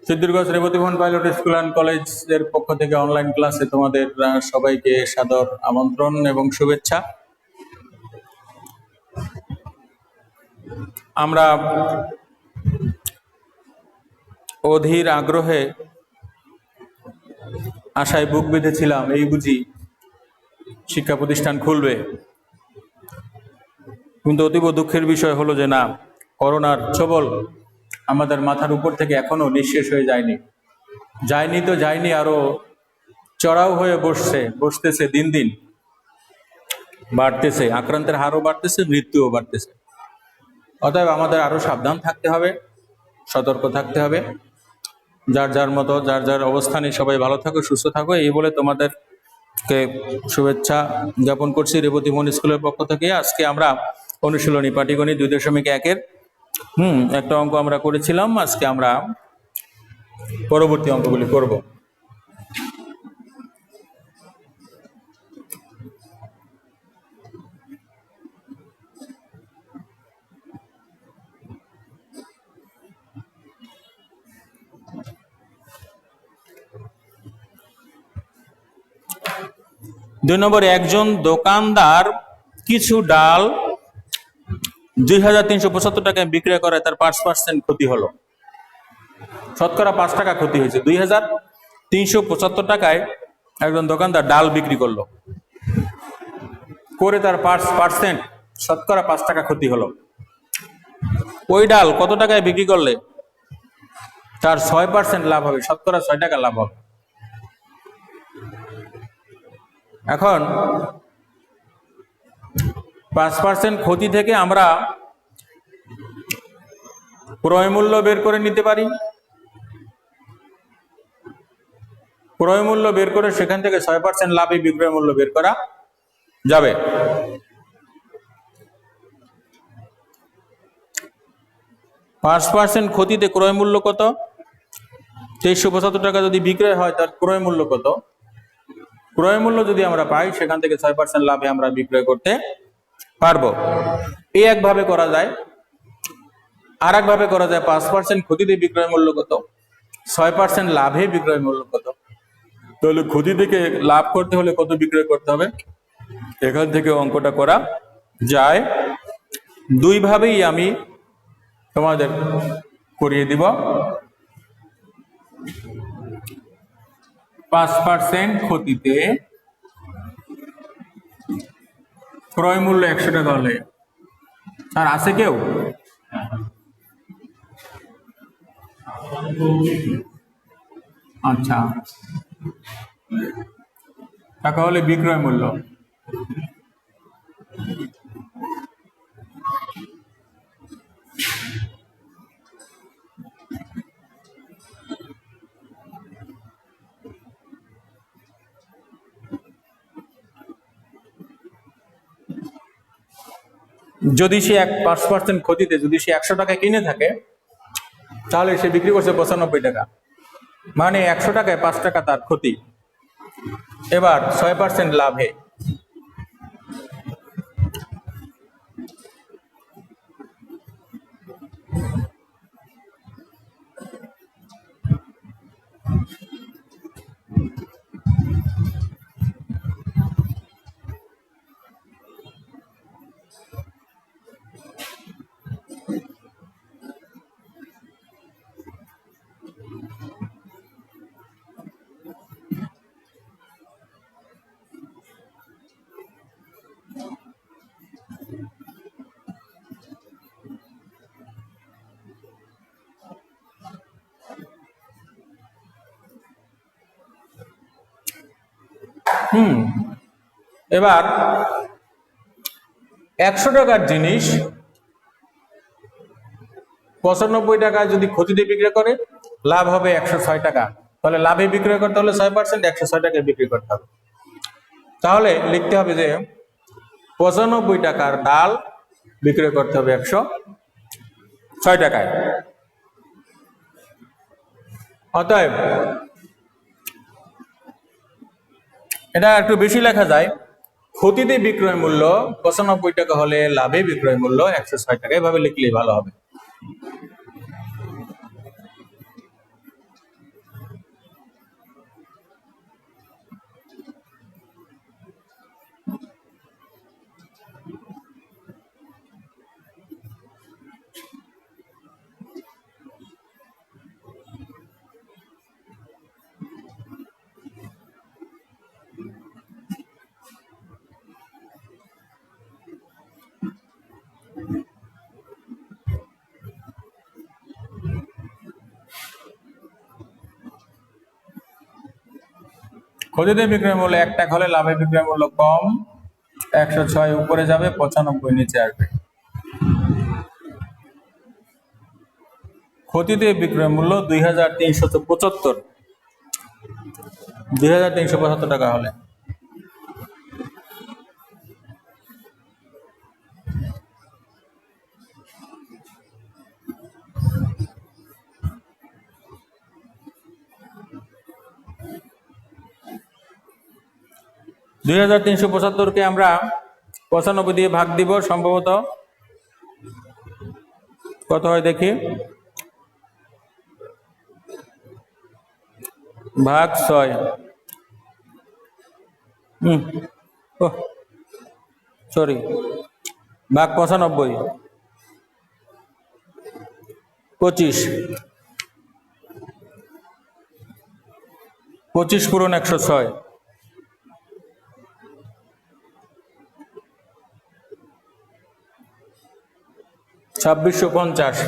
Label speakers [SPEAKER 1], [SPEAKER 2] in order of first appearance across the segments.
[SPEAKER 1] Siddhirganj রেবতীভবন pilot school and কলেজের পক্ষ থেকে অনলাইন ক্লাসে তোমাদের সবাইকে সাদর আমন্ত্রণ এবং শুভেচ্ছা। আমরা অধীর আগ্রহে আশায় বুক বেঁধেছিলাম, এই বুঝি শিক্ষা প্রতিষ্ঠান খুলবে, কিন্তু অতীব দুঃখের বিষয় হলো যে না, করোনার ছোবল আমাদের মাথার উপর থেকে এখনো নিঃশেষ হয়ে যায়নি। তো যায়নি, আরো চড়াও হয়ে বসতেছে, দিন দিন বাড়তেছে, আক্রান্তের হারও বাড়তেছে, মৃত্যুও বাড়তেছে। অতএব আমাদের আরো সাবধান থাকতে হবে, সতর্ক থাকতে হবে। যার যার মতো যার যার অবস্থানে সবাই ভালো থাকো, সুস্থ থাকো, এই বলে তোমাদেরকে শুভেচ্ছা জ্ঞাপন করছি রেবতীভবন স্কুলের পক্ষ থেকে। আজকে আমরা অনুশীলনী পাটিগণিত 2.1-এর একটা অঙ্ক আমরা করেছিলাম। আজকে আমরা পরবর্তী অঙ্কগুলি করব। দুই নম্বরে, একজন দোকানদার কিছু ডাল 2,375 টাকায় বিক্রয় করে, তার 5% ক্ষতি হলো। শতকরা 5 টাকা ক্ষতি হয়েছে। 2,375 টাকায় একজন দোকানদার ডাল বিক্রি করলো, করে তার 5%, শতকরা 5 টাকা ক্ষতি হলো। ওই ডাল কত টাকায় বিক্রি করলে তার 6% লাভ হবে, শতকরা 6 টাকা লাভ হবে। এখন 5% ক্ষতি থেকে আমরা ক্রয় মূল্য বের করে নিতে পারি। ক্রয় মূল্য বের করে সেখান থেকে 6% লাভে বিক্রয় মূল্য বের করা যাবে। % ক্ষতিতে ক্রয় মূল্য কত? 2375 টাকা যদি বিক্রয় হয়, তার ক্রয় মূল্য কত? ক্রয় মূল্য যদি আমরা পাই, সেখান থেকে 6% লাভে আমরা বিক্রয় করতে পারবো। এই একভাবে করা যায়। আর একভাবে করা যায়, 5% ক্ষতিতে বিক্রয় মূল্য কত, 6% লাভে বিক্রয় মূল্য কত। তাহলে ক্ষতি থেকে লাভ করতে হলে কত বিক্রয় করতে হবে? এখান থেকে অঙ্কটা করা যায়। দুইভাবেই আমি তোমাদের করিয়ে দিব। 5% ক্ষতিতে ক্রয় মূল্য 100 টাকা হলে, আর আছে কেউ? আচ্ছা, টাকা হলে বিক্রয় মূল্য। যদি সে 5% ক্ষতিতে যদি সে 100 টাকায় কিনে থাকে, তাহলে সে বিক্রি করছে 95 টাকা, মানে 100 টাকায় 5 টাকা তার ক্ষতি। এবার 6% লাভে এবার 100 টাকার জিনিস 95 টাকায় যদি ক্ষতিতে বিক্রি করে, লাভ হবে 106 টাকা। তাহলে লাভে বিক্রয় করতে হলে 6%, 106 টাকায় বিক্রি করতে হবে। তাহলে লিখতে হবে যে 95 টাকার ডাল বিক্রয় করতে হবে 106 টাকায়। অতএব এটা একটু বেশি লেখা যায়, ক্ষতিতে বিক্রয় মূল্য 95 টাকা হলে লাভে বিক্রয় মূল্য 106 টাকা। এভাবে লিখলেই ভালো হবে। ক্ষতিতে বিক্রয় মূল্য 1 টাকা হলে লাভে বিক্রয় মূল্য কম, 106 উপরে যাবে, 95 নিচে আসবে। ক্ষতিতে বিক্রয় মূল্য 2375 টাকা হলে কে আমরা 95 দিয়ে ভাগ দিব, সম্ভবত কত হয় দেখি, ভাগ 6, সরি, ভাগ 95, 25 পূরণ 106, 2650।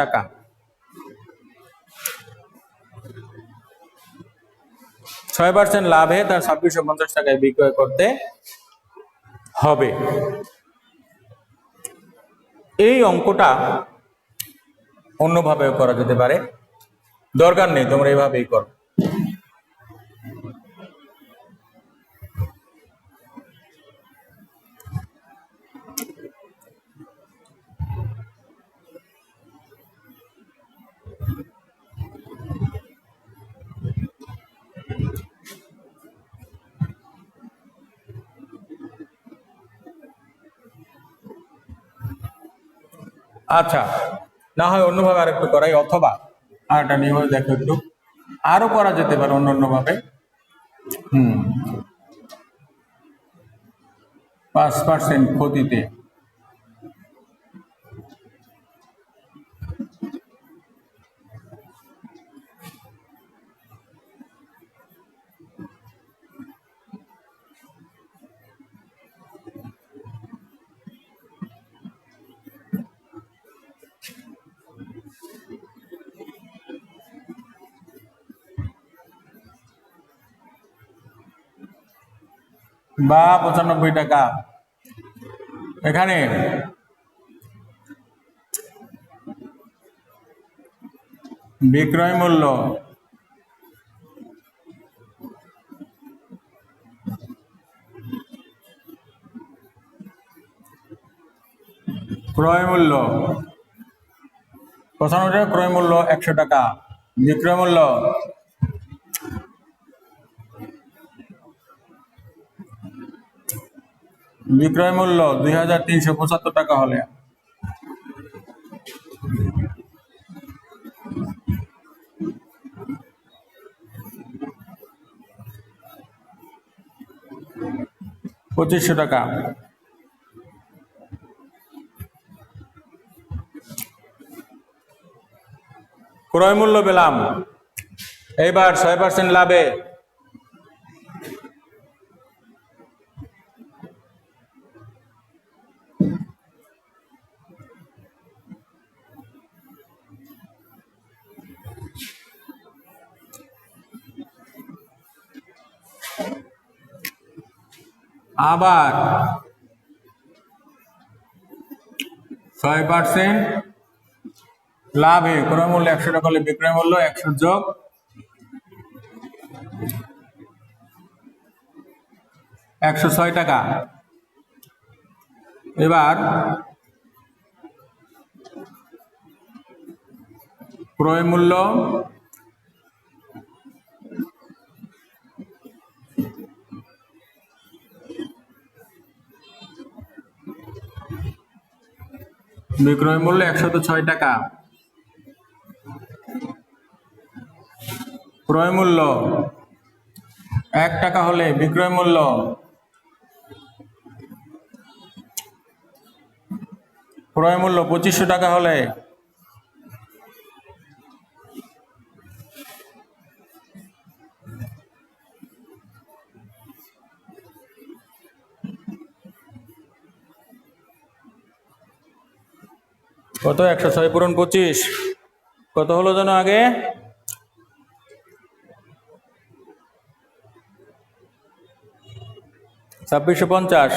[SPEAKER 1] টাকা। 6% লাভে তার 2650 টাকায় বিক্রয় করতে হবে। এই অঙ্কটা অন্যভাবেও করা যেতে পারে, দরকার নেই তোমরা এইভাবেই করো। আচ্ছা, না হয় অন্যভাবে আরেকটু করাই, অথবা আর একটা নিয়ম দেখো, একটু আরো করা যেতে পারে অন্য ভাবে। 5% ক্ষতিতে বা 95 টাকা। এখানে বিক্রয় মূল্য ক্রয় মূল্য 95 টাকা, ক্রয় মূল্য 100 টাকা, বিক্রয় মূল্য 2375 টাকা হলে পঁচিশশো টাকা। ক্রয় মূল্য পেলাম, এইবার 6% লাভে আবার 6% লাভে ক্রয় মূল্য 100 টাকা হলে বিক্রয় মূল্য 100 যোগ 106 টাকা। এবার ক্রয় মূল্য বিক্রয় মূল্য 106 টাকা, ক্রয় মূল্য 1 টাকা হলে বিক্রয় মূল্য ক্রয় মূল্য 2500 টাকা হলে কত? 106 পূরণ 25 কত হলো যেন আগে? 2650।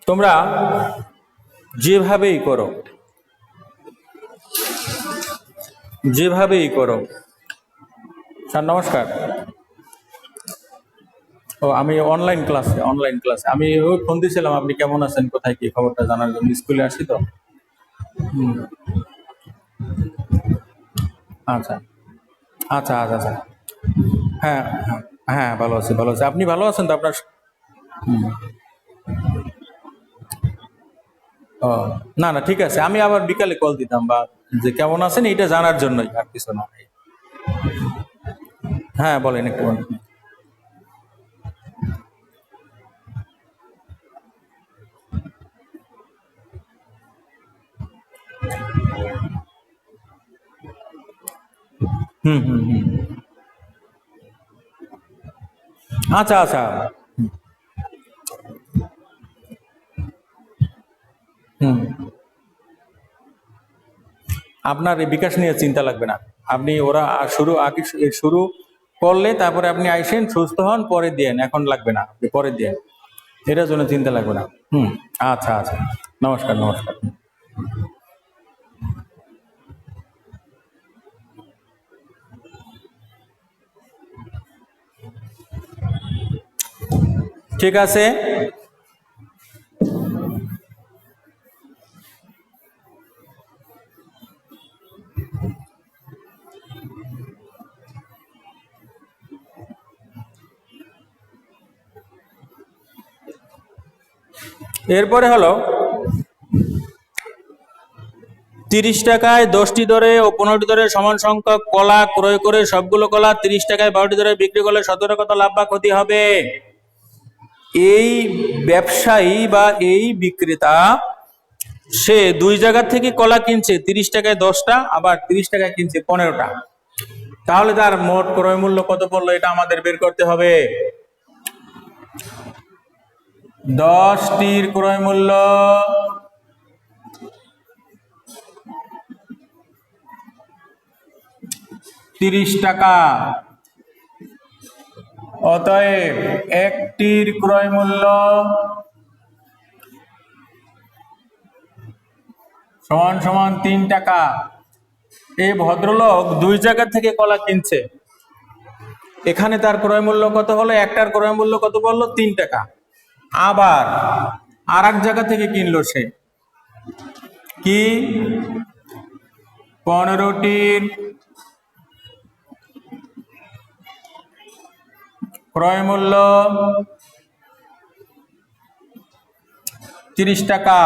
[SPEAKER 1] তোমরা যেভাবেই করো স্যার নমস্কার। ও আমি অনলাইন ক্লাসে আমি ওই ফোন দিয়েছিলাম, আপনি কেমন আছেন, কোথায় কি খবরটা জানার জন্য। স্কুলে আসি তো। আচ্ছা আচ্ছা আচ্ছা আচ্ছা। হ্যাঁ হ্যাঁ হ্যাঁ, ভালো আছি। আপনি ভালো আছেন তো? আপনার ও, না না, ঠিক আছে। আমি আবার বিকালে কল দিতাম, বা যে কেমন আছেন এটা জানার জন্যই, আর কিছু না। হ্যাঁ বলেন, একটু বলেন। হুম হুম হুম। আচ্ছা আচ্ছা। হুম। আপনার এই বিকাশ নিয়ে চিন্তা লাগবে না। আপনি ওরা শুরু করলে তারপরে আপনি আইসেন, সুস্থ হন, পরে দিয়েন। এখন লাগবে না, আপনি পরে দিয়েন। এটার জন্য চিন্তা লাগবে না। হুম। আচ্ছা আচ্ছা। নমস্কার নমস্কার। ঠিক আছে। এরপরে হলো 30 টাকায় 10টি দরে ও 15টি দরে সমান সংখ্যক কলা ক্রয় করে সবগুলো কলা 30 টাকায় 12টি দরে বিক্রি করলে সতেরো কত লাভ বা ক্ষতি হবে? এই ব্যবসায়ী বা এই বিক্রেতা সে দুই জায়গা থেকে কলা কিনছে, 30 টাকায় 10টা, আবার 30 টাকায় কিনছে 15টা। তাহলে তার মোট ক্রয় মূল্য কত পড়লো, এটা আমাদের বের করতে হবে। 10টির ক্রয় মূল্য 30 টাকা। অতএব একটির ক্রয় মূল্য সমান সমান 3 টাকা। এই ভদ্রলোক দুই জায়গা থেকে কলা কিনছে, এখানে তার ক্রয় মূল্য কত হলো? একটার ক্রয় মূল্য কত বললো? 3 টাকা। আবার আর এক জায়গা থেকে কিনলো সে কি? 15টির ক্রয় মূল্য 30 টাকা।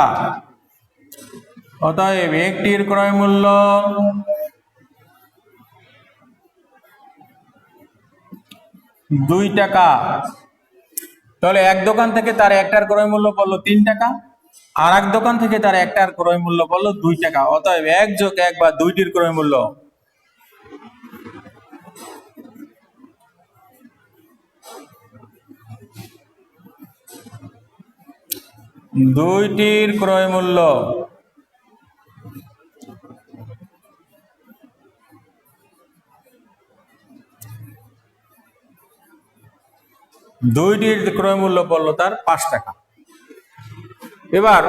[SPEAKER 1] অতএব একটির ক্রয় মূল্য 2 টাকা। তাহলে এক দোকান থেকে তার একটার ক্রয় মূল্য পড়লো 3 টাকা, আর এক দোকান থেকে তার একটার ক্রয় মূল্য পড়লো 2 টাকা। অতএব 1+1 বা 2টির ক্রয় মূল্য 2টির ক্রয় মূল্য 2টির ক্রয় মূল্য পড়লো তার 5 টাকা। এবার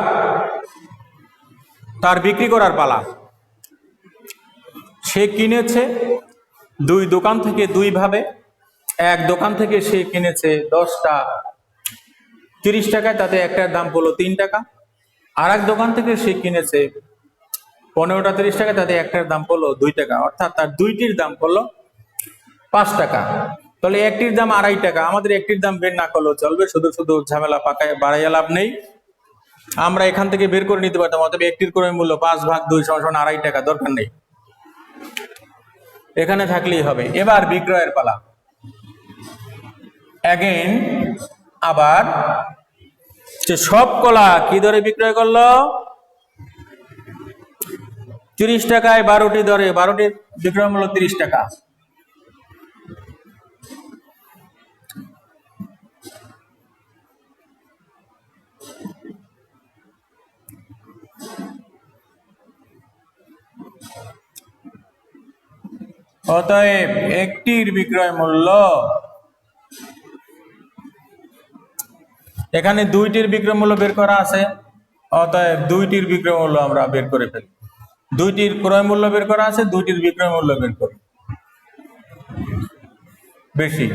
[SPEAKER 1] তার বিক্রি করার পালা। সে কিনেছে দুই দোকান থেকে দুই ভাবে। এক দোকান থেকে সে কিনেছে 10টা 30 টাকায়, তাতে একটার দাম পড়লো 3 টাকা। আর এক দোকান থেকে সে কিনেছে 15টা 30 টাকা, তাতে একটার দাম পড়লো 2 টাকা। অর্থাৎ তার দুইটির দাম পড়লো 5 টাকা। তাহলে একটির দাম 2.5 টাকা, আমাদের একটির দাম বের না করলেও চলবে, শুধু শুধু ঝামেলা পাকায় বাড়াইয়া লাভ নেই। আমরা এখান থেকে বের করে নিতে পারতাম, অতএব একটির ক্রয় মূল্য 5/2 = 2.5 টাকা, দরকার নেই, এখানে থাকলেই হবে। এবার বিক্রয়ের পালা। অ্যাগেন আবার সব কলা কি দরে বিক্রয় করলো? 30 টাকায় 12টি দরে, 12টির বিক্রয় মূল্য 30 টাকা। অতএব একটির বিক্রয় মূল্য, এখানে 2টির বিক্রয় মূল্য বের করা আছে, অতএব 2টির বিক্রয় মূল্য আমরা বের করে ফেলি। 2টির ক্রয় মূল্য বের করা আছে, 2টির বিক্রয় মূল্য বের করি। বেশি,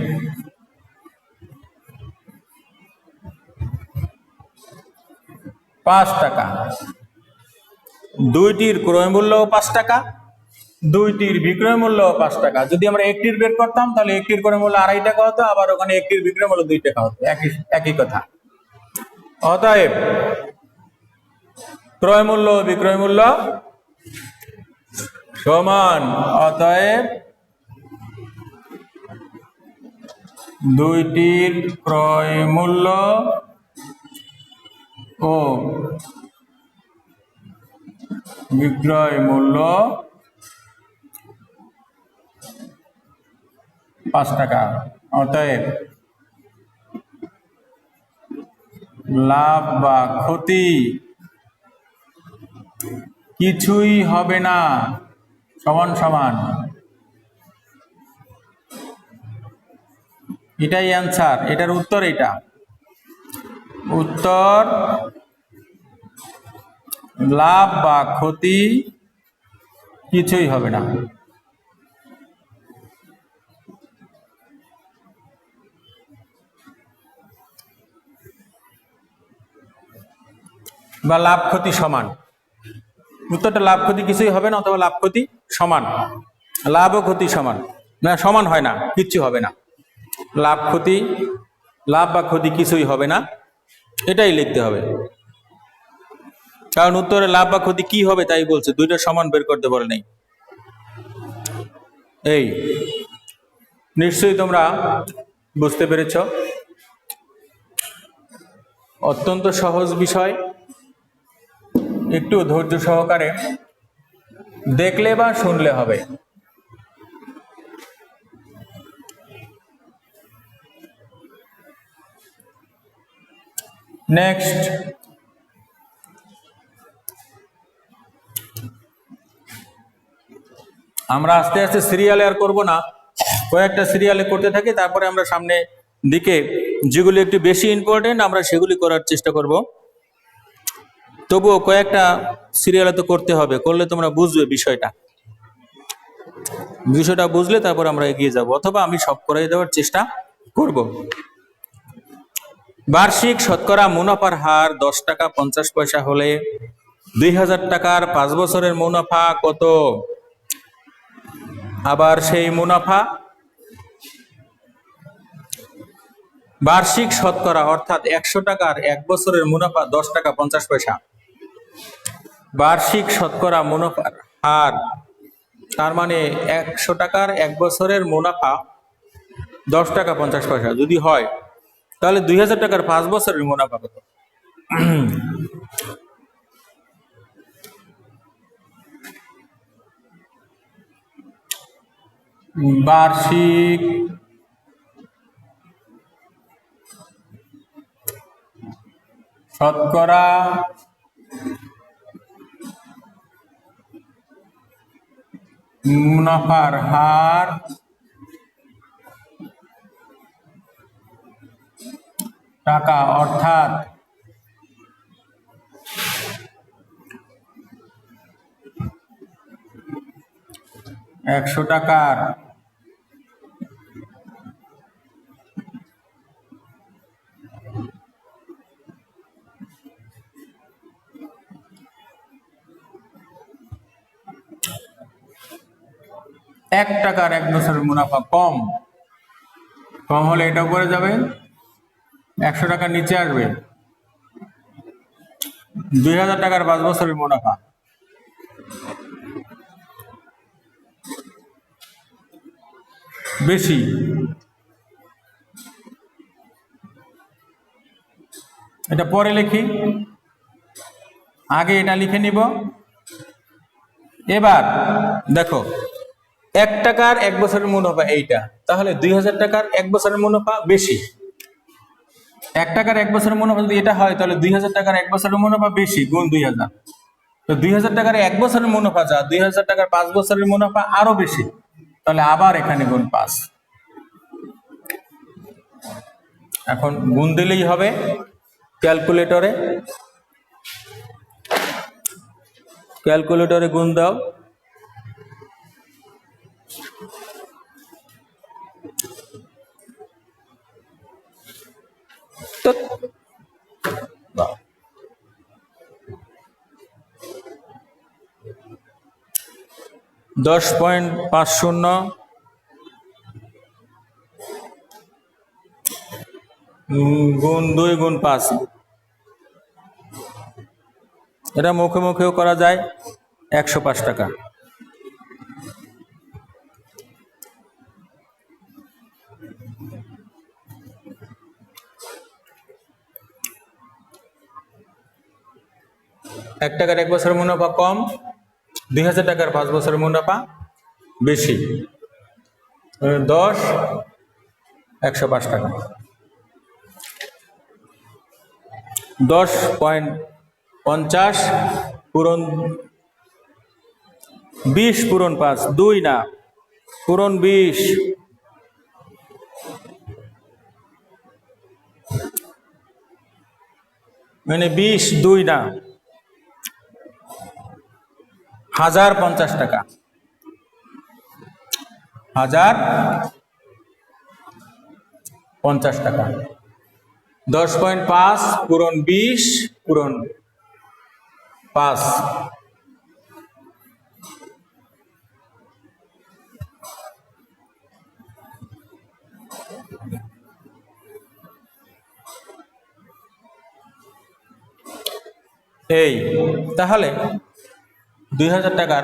[SPEAKER 1] টাকা। 2টির ক্রয় মূল্য 5 টাকা, 2টির বিক্রয় মূল্য 5 টাকা। যদি আমরা একটির বের করতাম তাহলে একটির ক্রয় মূল্য 2.5 টাকা হতো, আবার ওখানে একটির বিক্রয় মূল্য 2 টাকা হতো, একই কথা। অতএব ক্রয় মূল্য বিক্রয় মূল্য সমান, অতএব 2টির ক্রয় মূল্য ও বিক্রয় মূল্য 5 টাকা। অতএব লাভ বা ক্ষতি কিছুই হবে না, সমান সমান। এটাই অ্যান্সার, এটার উত্তর এটা। উত্তর লাভ বা ক্ষতি কিছুই হবে না। বা লাভ ক্ষতি সমান, উত্তরটা লাভ ক্ষতি কিছুই হবে না অথবা লাভ ক্ষতি সমান। লাভ ও ক্ষতি সমান না, সমান হয় না, কিচ্ছু হবে না। লাভ ক্ষতি, লাভ বা ক্ষতি কিছুই হবে না, এটাই লিখতে হবে। কারণ উত্তরে লাভ বা ক্ষতি কি হবে তাই বলছে, দুইটা সমান বের করতে বলে নেই। এই নিশ্চয়ই তোমরা বুঝতে পেরেছ, অত্যন্ত সহজ বিষয়, একটু ধৈর্য সহকারে দেখলে বা শুনলে হবে। নেক্সট, আমরা আস্তে আস্তে সিরিয়ালে আর করব না, কয়েকটা সিরিয়ালে করতে থাকি, তারপরে আমরা সামনে দিকে যেগুলি একটু বেশি ইম্পর্টেন্ট আমরা সেগুলি করার চেষ্টা করব। তবুও কয়েকটা সিরিয়ালে তো করতে হবে, করলে তোমরা বুঝবে বিষয়টা বুঝলে তারপর আমরা এগিয়ে যাব, অথবা আমি সব করাই দেওয়ার চেষ্টা করব। বার্ষিক শতকরা মুনাফার হার 10 টাকা 50 পয়সা হলে 2000 টাকার 5 বছরের মুনাফা কত? আবার সেই মুনাফা বার্ষিক শতকরা, অর্থাৎ 100 টাকার 1 বছরের মুনাফা 10 টাকা 50 পয়সা। বার্ষিক শতকরা মুনাফার হার, তার মানে 100 টাকার 1 বছরের মুনাফা 10 টাকা 50 পয়সা যদি হয়, তাহলে 2000 টাকার 5 বছরের মুনাফা কত? বার্ষিক শতকরা মুনাফার হার টাকা, অর্থাৎ 100 টাকার 1 টাকার 1 বছরের মুনাফা কম, কম হলে এটা উপরে যাবে, 100 টাকার নিচে আসবে। 2000 টাকার 5 বছরের মুনাফা বেশি। এটা পরে লিখি, আগে এটা লিখে নিব। এবার দেখো 1 টাকার 1 বছরের মুনাফা এইটা, তাহলে 2000 টাকার 1 বছরের মুনাফা বেশি। 1 টাকার 1 বছরের মুনাফা যদি এটা হয় তাহলে 2000 টাকার 1 বছরের মুনাফা বেশি গুণ 2000। তো 2000 টাকার 1 বছরের মুনাফা যা, 2000 টাকার 5 বছরের মুনাফা আরো বেশি, তাহলে আবার এখানে গুণ 5। এখন গুণ দিলেই হবে ক্যালকুলেটরে। ক্যালকুলেটরে গুণ দাও। তো 10.50 গুণ 2 গুণ 5, এটা মুখে মুখেও করা যায়। 105 টাকা। এক টাকার 1 বছরের মুনাফা কম, 2000 টাকার 5 বছরের মুনাফা বেশি। 10 105 টাকা। 10.50 পূরণ 20 পূরণ 5, 2 না, পূরণ 20, মানে 20 2 না, 1050 টাকা। 1050 টাকা। 10.5 পূরণ 20 পূরণ 5, এই তাহলে 2000 টাকার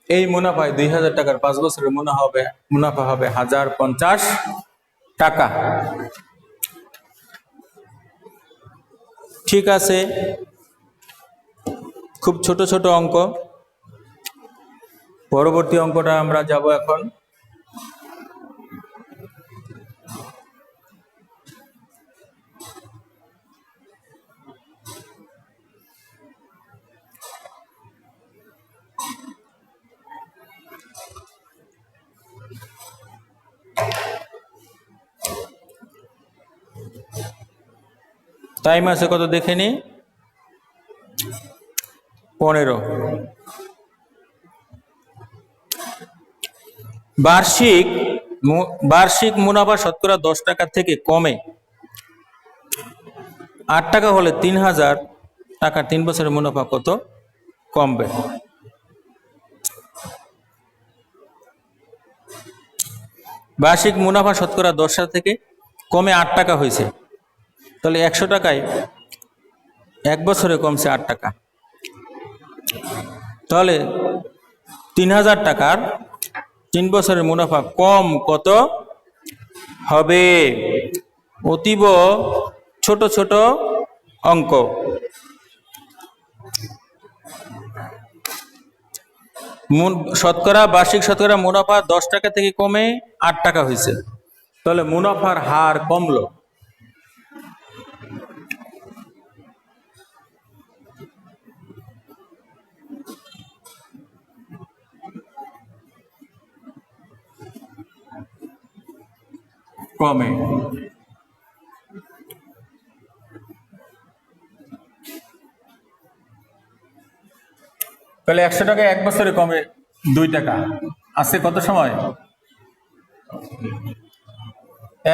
[SPEAKER 1] এই মুনাফায় 2000 টাকার 5 বছরের মুনাফা হবে 1050 টাকা। ঠিক আছে, খুব ছোট ছোট অঙ্ক। পরবর্তী অঙ্কটা আমরা যাব এখন। টাইম আছে কত দেখে নি, 15। বার্ষিক মুনাফা শতকরা 10 টাকা থেকে কমে 8 টাকা হলে 3000 টাকার 3 বছরের মুনাফা কত কমবে? বার্ষিক মুনাফা শতকরা 10 টাকা থেকে কমে 8 টাকা হয়েছে, তাহলে 100 টাকায় 1 বছরে কমছে 8 টাকা, তাহলে 3000 টাকার 3 বছরের মুনাফা কম কত হবে? অতীব ছোট ছোট অঙ্ক। বার্ষিক শতকরা মুনাফা 10 টাকা থেকে কমে 8 টাকা হয়েছে, তাহলে মুনাফার হার কমলো। কমে। তাহলে 100 টাকায় 1 বছরে কমে 2 টাকা আছে কত সময়?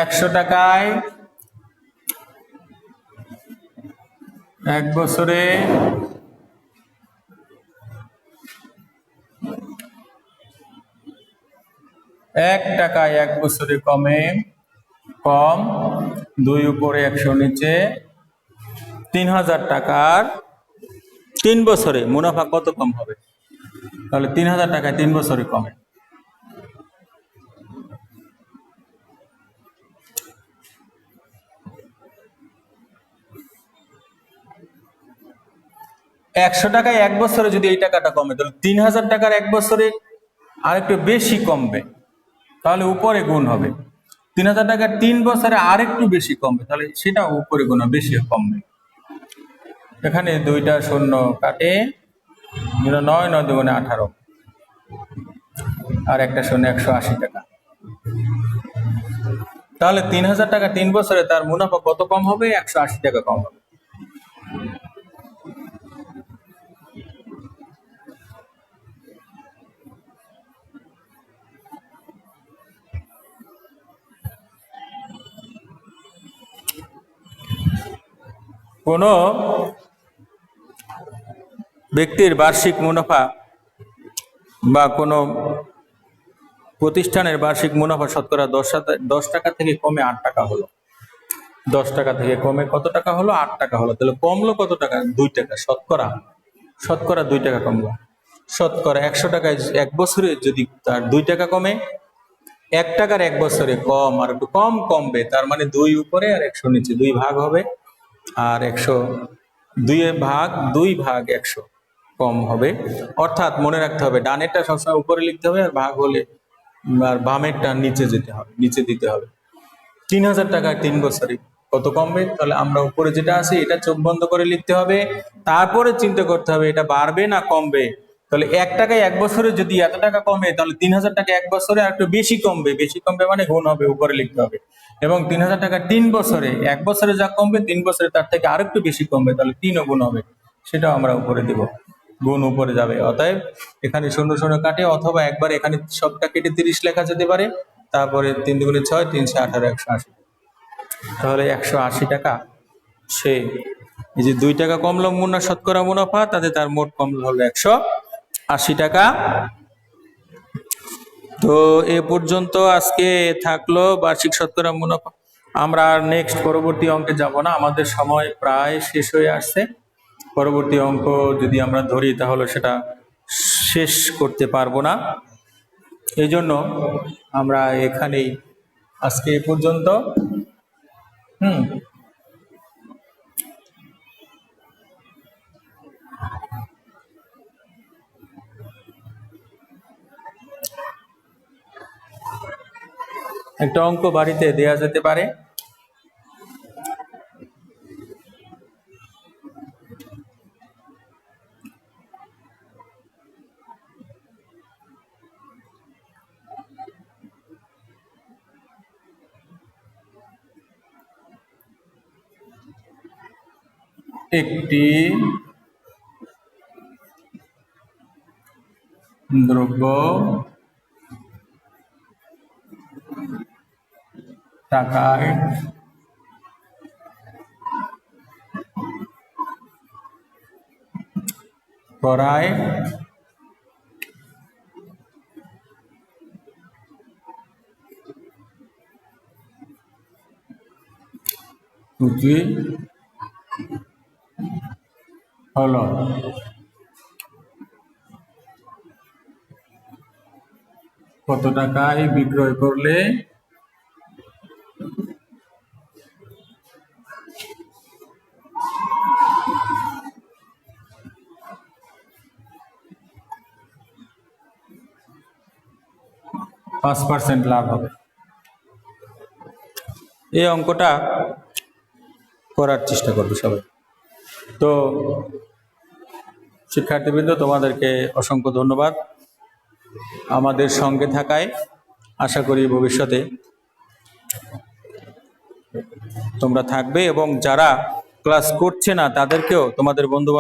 [SPEAKER 1] 100 টাকায় 1 বছরে 1 টাকায় 1 বছরে কম 2 উপরে 100 নিচে 3000 টাকার 3 বছরে মুনাফা কত কম হবে? তাহলে 3000 টাকায় 3 বছরে কমে। একশো টাকায় 1 বছরে যদি এই টাকাটা কমে তাহলে 3000 টাকার 1 বছরে আরেকটু বেশি কমবে, তাহলে উপরে গুণ হবে। 3000 টাকার 3 বছরে আরেকটু বেশি কমবে, তাহলে সেটা উপরে গুণ বেশি কমবে। এখানে 2টা শূন্য কাটে 9 9 দুগুণে 18 আর একটা শূন্য 180 টাকা। তাহলে 3000 টাকা 3 বছরে তার মুনাফা কত কম হবে? 180 টাকা কম হবে। কোন ব্যক্তির বার্ষিক মুনাফা বা কোনো প্রতিষ্ঠানের বার্ষিক মুনাফা শতকরা 10 টাকা থেকে কমে 8 টাকা হলো। 10 টাকা থেকে কমে কত টাকা হলো? 8 টাকা হলো। তাহলে কমলো কত টাকা? 2 টাকা। শতকরা 2 টাকা কমলো। শতকরা 100 টাকায় 1 বছরে যদি তার 2 টাকা কমে, 1 টাকার 1 বছরে কম আর একটু কম কমবে, তার মানে 2 উপরে আর 100 নিচে 2 ভাগ হবে, আর 100 2 ভাগ 100 কম হবে। অর্থাৎ মনে রাখতে হবে ডানেরটা সবসময় উপরে লিখতে হবে, আর ভাগ হলে আর বামেরটা নিচে যেতে হবে, নিচে দিতে হবে। 3000 টাকায় 3 বছরে কত কমবে? তাহলে আমরা উপরে যেটা আছে এটা চোখ বন্ধ করে লিখতে হবে, তারপরে চিন্তা করতে হবে এটা বাড়বে না কমবে। তাহলে 1 টাকায় 1 বছরে যদি এত টাকা কমে, তাহলে 3000 টাকা 1 বছরে আর একটু বেশি কমবে। বেশি কমবে মানে গুণ হবে, উপরে লিখতে হবে। এবং 3000 টাকা 3 বছরে, 1 বছরে যা কমবে 3 বছরে তার থেকে আরেকটু বেশি কমবে, তাহলে 3 গুণ হবে, সেটাও আমরা উপরে দেব, গুণ উপরে যাবে। অতএব এখানে শূন্য শূন্য কাটে, অথবা একবার এখানে সবটা কেটে 30 লেখা যেতে পারে, তারপরে 3 দুগুণে 6, 3 18 180। তাহলে 180 টাকা সে এই যে 2 টাকা কমলো শতকরা মুনাফা, তাতে তার মোট কমলো হলো 180 টাকা। তো এ পর্যন্ত আজকে থাকলো বার্ষিক শতকরা মুনাফা। আমরা আর নেক্সট পরবর্তী অঙ্কে যাব না, আমাদের সময় প্রায় শেষ হয়ে আসছে। পরবর্তী অঙ্ক যদি আমরা ধরি তাহলে সেটা শেষ করতে পারবো না, এই জন্য আমরা এখানেই আজকে এ পর্যন্ত। একটা অঙ্ক বাড়িতে দেয়া যেতে পারে। একটি দ্রব্য টাকায় ক্রয় সূচি হলো কত টাকায় বিক্রয় করলে %5 লাভ হবে। এই অঙ্কটা করার চেষ্টা করবে সবাই। তো শিক্ষার্থীবৃন্দ, তোমাদেরকে অসংখ্য ধন্যবাদ আমাদের সঙ্গে থাকায়। আশা করি ভবিষ্যতে তোমরা থাকবে, এবং যারা ক্লাস করছে না তাদেরকেও তোমাদের বন্ধু